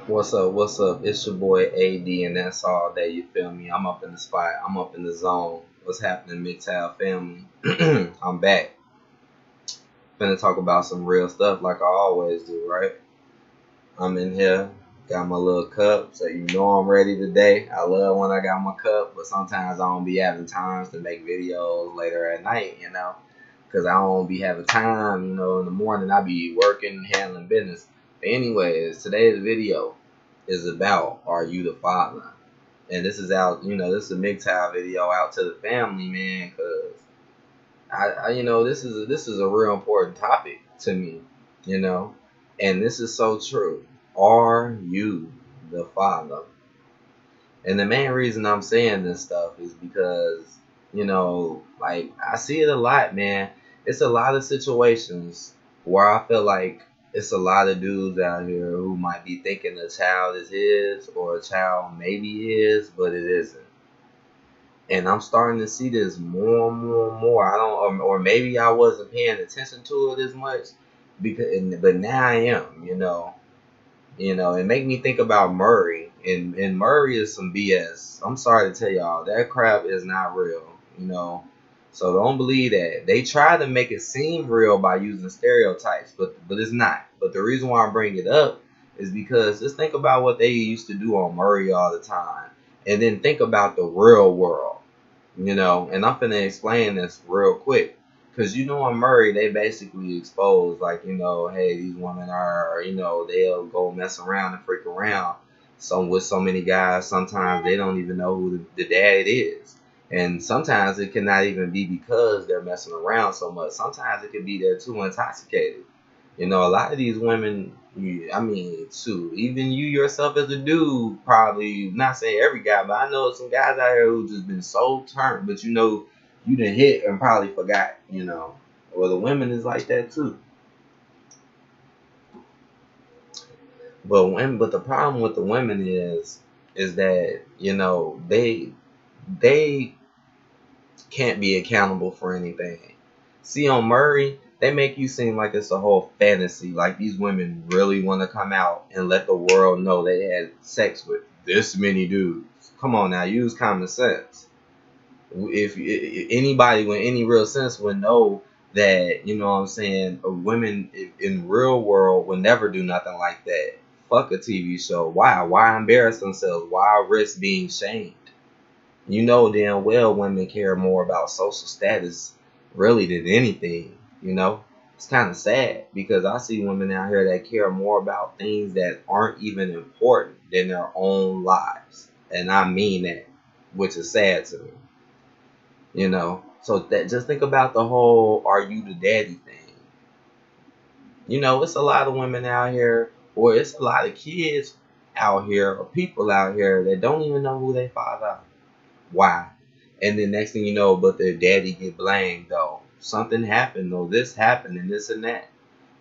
What's up? What's up? It's your boy AD, and that's all day. You feel me? I'm up in the spot. I'm up in the zone. What's happening, MGTOW family? I'm back. Finna talk about some real stuff like I always do, right? I'm in here. Got my little cup, so you know I'm ready today. I love when I got my cup, but sometimes I don't be having times to make videos later at night, because I don't be having time, in the morning I be working, handling business. But anyways, today's video is about, are you the father? And this is out, this is a MGTOW video out to the family, man, because this is a real important topic to me, you know, and this is so true. Are you the father? And the main reason I'm saying this stuff is because, like I see it a lot, man. It's a lot of situations where I feel like it's a lot of dudes out here who might be thinking a child is his or a child maybe is, but it isn't. And I'm starting to see this more and more and more. I don't, or maybe I wasn't paying attention to it as much, but now I am. It make me think about Maury, and Maury is some BS. I'm sorry to tell y'all, that crap is not real, So don't believe that. They try to make it seem real by using stereotypes, but it's not. But the reason why I bring it up is because just think about what they used to do on Maury all the time, and then think about the real world, And I'm finna explain this real quick. Because, on Maury, they basically expose, like, hey, these women are, they'll go mess around and freak around with so many guys. Sometimes they don't even know who the dad is. And sometimes it cannot even be because they're messing around so much. Sometimes it could be they're too intoxicated. A lot of these women, too, even you yourself as a dude, probably, not saying every guy, but I know some guys out here who just been so turned, but you done hit and probably forgot, Well, the women is like that too. But the problem with the women is that, they can't be accountable for anything. See, on Maury, they make you seem like it's a whole fantasy, like these women really want to come out and let the world know they had sex with this many dudes. Come on now, use common sense. If anybody with any real sense would know that, what I'm saying, women in real world would never do nothing like that. Fuck a TV show. Why embarrass themselves? Why risk being shamed? You know damn well women care more about social status really than anything. It's kind of sad because I see women out here that care more about things that aren't even important than their own lives, and I mean that, which is sad to me. So that, just think about the whole "are you the daddy" thing. It's a lot of women out here, or it's a lot of kids out here, or people out here that don't even know who their father are. Why? And then next thing you know, but their daddy get blamed though. Something happened, though, this happened, and this and that.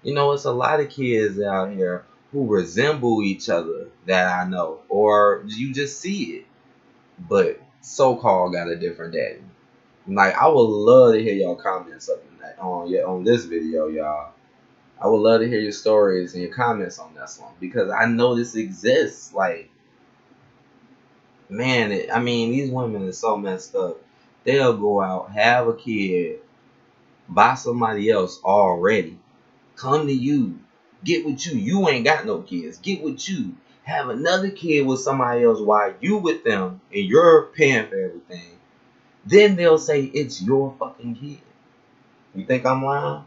It's a lot of kids out here who resemble each other that I know, or you just see it, but so-called got a different daddy. Like, I would love to hear y'all comments up in that, on this video, y'all. I would love to hear your stories and your comments on this one, because I know this exists. Like, man, these women are so messed up. They'll go out, have a kid by somebody else already, come to you, get with you. You ain't got no kids. Get with you. Have another kid with somebody else while you with them and you're paying for everything. Then they'll say it's your fucking kid. You think I'm lying?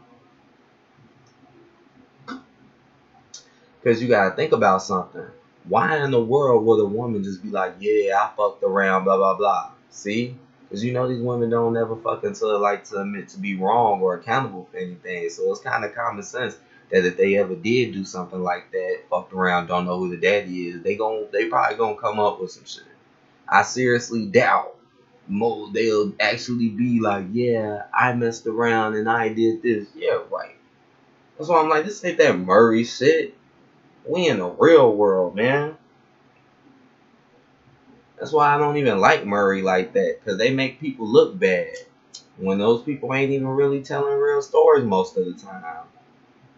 Because you gotta think about something. Why in the world would a woman just be like, yeah, I fucked around, blah, blah, blah? See? Because these women don't ever fuck until like to admit to be wrong or accountable for anything. So it's kind of common sense that if they ever did do something like that, fucked around, don't know who the daddy is, they probably gonna come up with some shit. I seriously doubt they'll actually be like, yeah, I messed around and I did this. Yeah, right. That's why I'm like, this ain't that Maury shit. We in the real world, man. That's why I don't even like Maury like that, because they make people look bad when those people ain't even really telling real stories most of the time.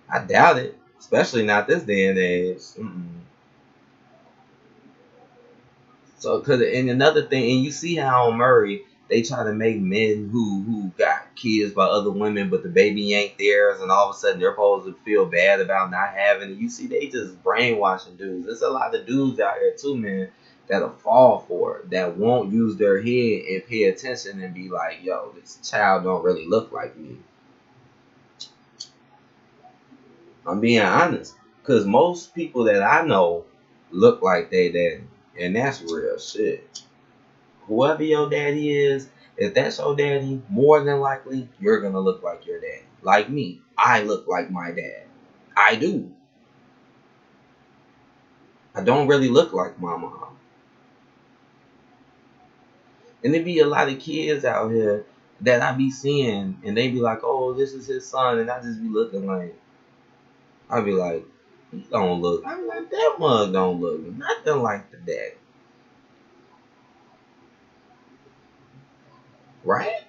I doubt it, especially not this day and age. So, and another thing, and you see how on Maury, they try to make men who got kids by other women, but the baby ain't theirs, and all of a sudden they're supposed to feel bad about not having it. You see, they just brainwashing dudes. There's a lot of dudes out here too, man, that'll fall for it, that won't use their head and pay attention and be like, yo, this child don't really look like me. I'm being honest, because most people that I know look like they daddy, and that's real shit. Whoever your daddy is, if that's your daddy, more than likely you're gonna look like your daddy. Like me, I look like my dad. I do. I don't really look like my mom. And there be a lot of kids out here that I be seeing, and they be like, "Oh, this is his son," and I just be looking like, I be like, "He don't look." I be like, "That mug don't look nothing like the daddy, right?"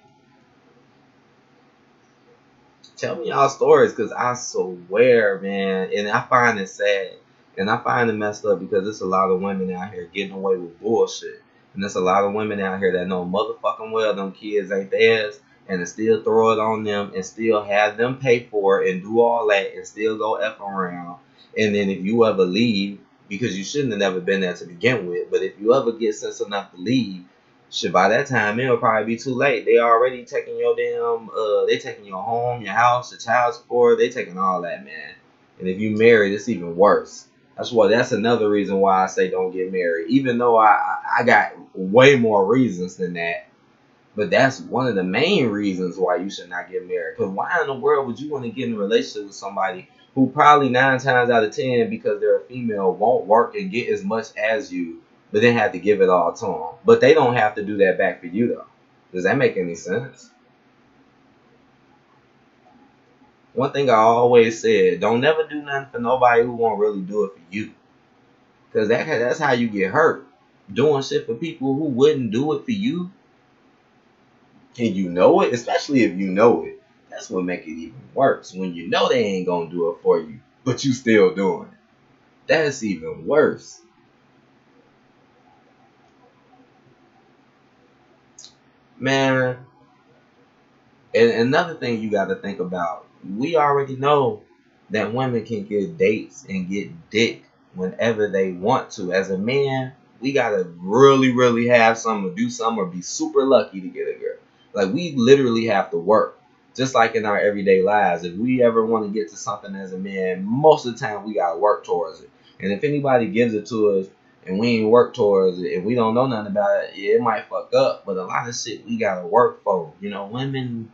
Tell me y'all stories, because I swear, man, and I find it sad, and I find it messed up, because there's a lot of women out here getting away with bullshit, and there's a lot of women out here that know motherfucking well them kids ain't theirs, and to still throw it on them, and still have them pay for it, and do all that, and still go F around, and then if you ever leave, because you shouldn't have never been there to begin with, but if you ever get sense enough to leave, shit, by that time it'll probably be too late. They already taking your damn they taking your home, your house, your child support, they taking all that, man. And if you married, it's even worse. That's another reason why I say don't get married. Even though I got way more reasons than that. But that's one of the main reasons why you should not get married. Because why in the world would you want to get in a relationship with somebody who probably 9 times out of 10, because they're a female, won't work and get as much as you, but then have to give it all to them? But they don't have to do that back for you, though. Does that make any sense? One thing I always said, don't never do nothing for nobody who won't really do it for you. Because that's how you get hurt. Doing shit for people who wouldn't do it for you. And you know it, especially if you know it. That's what make it even worse. When you know they ain't gonna do it for you, but you still doing it. That's even worse. Man, and another thing you gotta think about, we already know that women can get dates and get dick whenever they want to. As a man, we gotta really, really have something to do something or be super lucky to get a girl. Like, we literally have to work. Just like in our everyday lives. If we ever want to get to something as a man, most of the time we gotta work towards it. And if anybody gives it to us and we ain't work towards it and we don't know nothing about it, yeah, it might fuck up. But a lot of shit we gotta work for. You know, women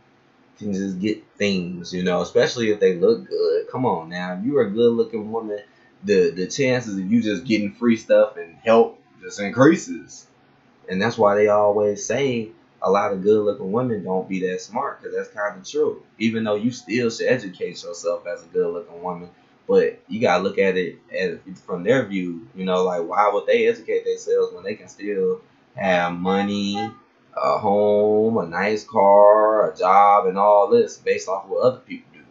can just get things, you know, especially if they look good. Come on now. If you're a good looking woman, the chances of you just getting free stuff and help just increases. And that's why they always say a lot of good looking women don't be that smart, because that's kind of true. Even though you still should educate yourself as a good looking woman, but you gotta look at it from their view. You know, like, why would they educate themselves when they can still have money, a home, a nice car, a job, and all this based off what other people do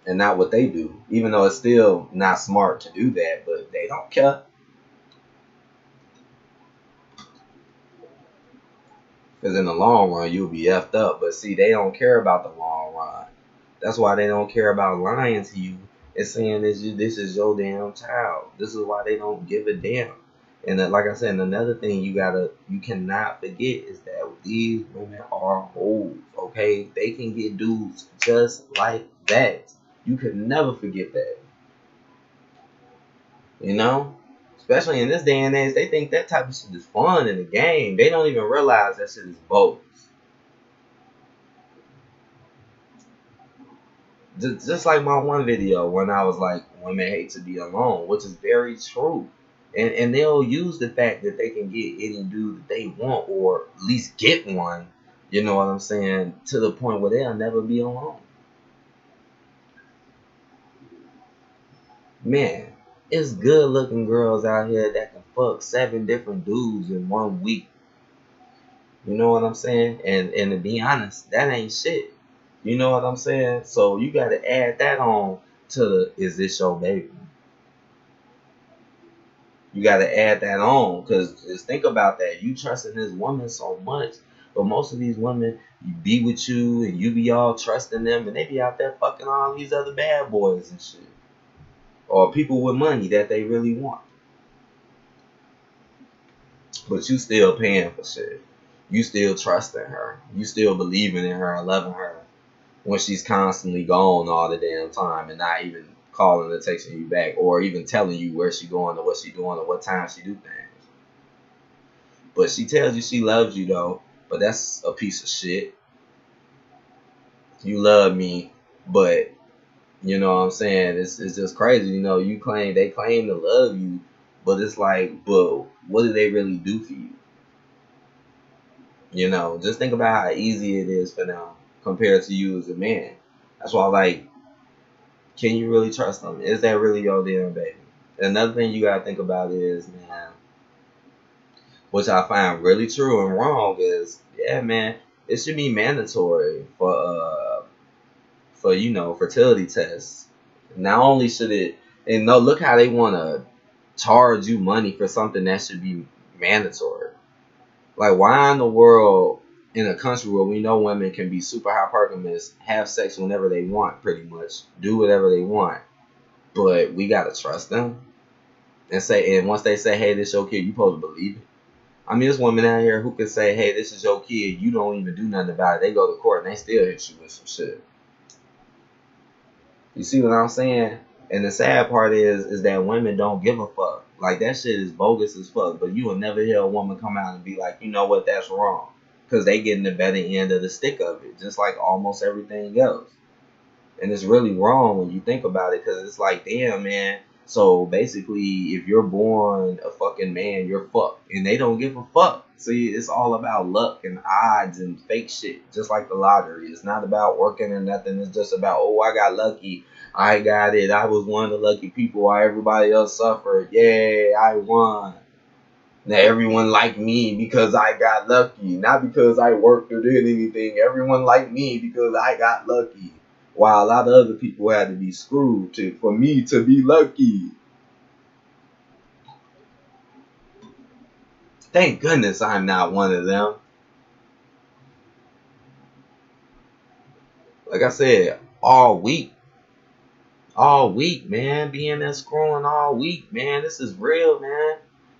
and not what they do? Even though it's still not smart to do that, but they don't care. Because in the long run, you'll be effed up. But see, they don't care about the long run. That's why they don't care about lying to you and saying this is your damn child. This is why they don't give a damn. And like I said, another thing you cannot forget is that these women are hoes, okay? They can get dudes just like that. You could never forget that. You know? Especially in this day and age, they think that type of shit is fun in the game. They don't even realize that shit is bogus. Just like my one video when I was like, women hate to be alone, which is very true. And they'll use the fact that they can get any dude that they want, or at least get one, you know what I'm saying, to the point where they'll never be alone. Man, it's good looking girls out here that can fuck 7 different dudes in 1 week. You know what I'm saying? And to be honest, that ain't shit. You know what I'm saying? So you got to add that on to the, is this your baby? You got to add that on, because just think about that. You trusting this woman so much, but most of these women you be with you and you be all trusting them, and they be out there fucking all these other bad boys and shit, or people with money that they really want. But you still paying for shit. You still trusting her. You still believing in her and loving her when she's constantly gone all the damn time and not even calling or texting you back or even telling you where she going or what she doing or what time she do things. But she tells you she loves you though, but that's a piece of shit. You love me, but you know what I'm saying? It's just crazy. You know, they claim to love you, but it's like, but what do they really do for you? You know, just think about how easy it is for them compared to you as a man. That's why, like, can you really trust them? Is that really your damn baby? Another thing you gotta think about is, man, which I find really true and wrong is, yeah, man, it should be mandatory for you know, fertility tests. Not only should it, and no, look how they want to charge you money for something that should be mandatory. Like, why in the world, in a country where we know women can be super hypergamous, have sex whenever they want, pretty much, do whatever they want, but we gotta trust them and say, and once they say, hey, this your kid, you supposed to believe it. I mean, there's women out here who can say, hey, this is your kid, you don't even do nothing about it. They go to court and they still hit you with some shit. You see what I'm saying? And the sad part is that women don't give a fuck. Like, that shit is bogus as fuck. But you will never hear a woman come out and be like, you know what, that's wrong. Because they getting the better end of the stick of it. Just like almost everything else. And it's really wrong when you think about it. Because it's like, damn, man. So basically, if you're born a fucking man, you're fucked. And they don't give a fuck. See, it's all about luck and odds and fake shit. Just like the lottery. It's not about working or nothing. It's just about, oh, I got lucky. I got it. I was one of the lucky people while everybody else suffered. Yay, I won. Now everyone liked me because I got lucky. Not because I worked or did anything. Everyone liked me because I got lucky. While a lot of other people had to be screwed for me to be lucky. Thank goodness I'm not one of them. Like I said, all week, man. Being there scrolling all week, man. This is real, man.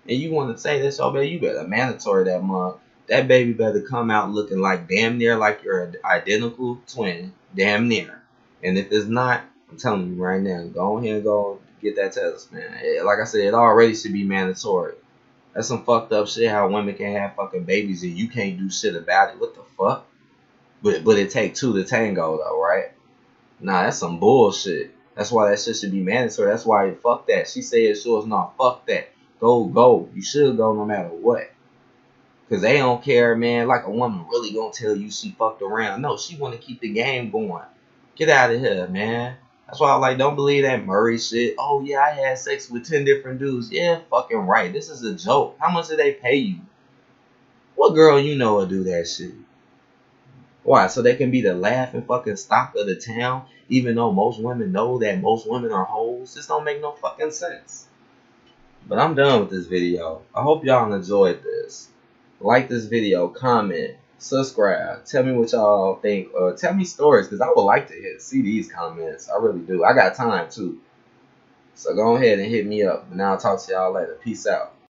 And you want to say this, oh, baby, you better mandatory that month. That baby better come out looking like damn near like your identical twin. Damn near. And if it's not, I'm telling you right now, go ahead and go get that test, man. Like I said, it already should be mandatory. That's some fucked up shit how women can have fucking babies and you can't do shit about it. What the fuck? But it take two to tango though, right? Nah, that's some bullshit. That's why that shit should be mandatory. That's why fuck that. She said sure as not, fuck that. Go. You should go no matter what. Cause they don't care, man. Like a woman really gonna tell you she fucked around. No, she wanna keep the game going. Get out of here, man. That's why I like, don't believe that Maury shit. Oh yeah, I had sex with 10 different dudes. Yeah, fucking right. This is a joke. How much do they pay you? What girl you know will do that shit? Why? So they can be the laughing fucking stock of the town, even though most women know that most women are hoes. This don't make no fucking sense. But I'm done with this video. I hope y'all enjoyed this. Like this video, comment, subscribe. Tell me what y'all think. Tell me stories, because I would like to see these comments. I really do. I got time too. So go ahead and hit me up. And I'll talk to y'all later. Peace out.